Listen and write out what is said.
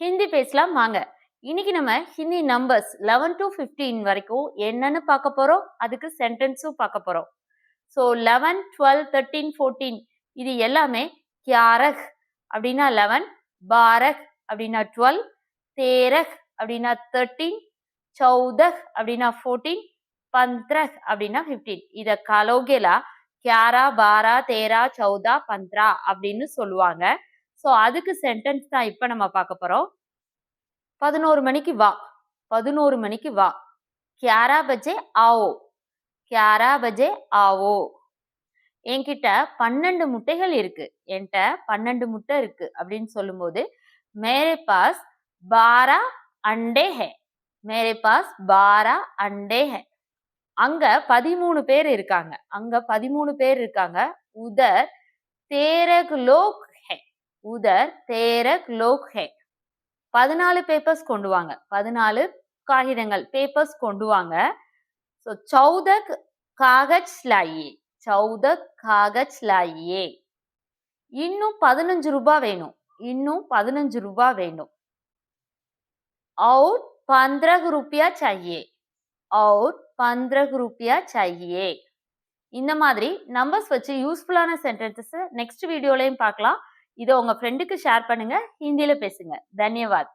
ஹிந்தி பேசலாம் வாங்க. இன்னைக்கு நம்ம ஹிந்தி நம்பர்ஸ் 11 to 15 வரைக்கும் என்னன்னு பார்க்க போறோம். அதுக்கு சென்டென்ஸும் பார்க்க போறோம். ஸோ 11, 12, 13, 14 இது எல்லாமே கியாரக் அப்படின்னா 11, பாரக் அப்படின்னா 12, தேரக் அப்படின்னா 13, சௌதக் அப்படின்னா 14, பந்த்ரக் அப்படின்னா 15. இத கலோகேலா கியாரா, பாரா, தேரா, சௌதா, பந்த்ரா அப்படின்னு சொல்லுவாங்க. ஸோ அதுக்கு சென்டென்ஸ் தான் இப்ப நம்ம பார்க்க போறோம். 11 மணிக்கு வா. 11 மணிக்கு வா. 11 பஜே ஆவோ. 11 பஜே ஆவோ. என்கிட்ட 12 முட்டைகள் இருக்கு. என்கிட்ட 12 முட்டை இருக்கு அப்படின்னு சொல்லும்போது மேரே பாஸ் 12 அண்டே ஹை. மேரே பாஸ் 12 அண்டே ஹை. அங்க 13 பேர் இருக்காங்க. அங்க 13 பேர் இருக்காங்க. உதர் 13 லோக் ஹை. உதர் 13 லோக் ஹை. 14 பேப்பர்ஸ் கொண்டு வாங்க. 14 காகிதங்கள் பேப்பர்ஸ் கொண்டு வாங்க. ஸோ 14 காகஜ் லாயியே. 14 காகஜ் லாயியே. இன்னும் 15 ரூபாய் வேணும். இன்னும் 15 ரூபாய் வேணும். और 15 रुपया चाहिए. और 15 रुपया चाहिए. இந்த மாதிரி நம்பர்ஸ் வச்சு யூஸ்ஃபுல்லான சென்டென்சஸ் நெக்ஸ்ட் வீடியோலயும் பார்க்கலாம். இதை உங்க ஃப்ரெண்டுக்கு ஷேர் பண்ணுங்க. ஹிந்தியில பேசுங்க. தன்யவாத்.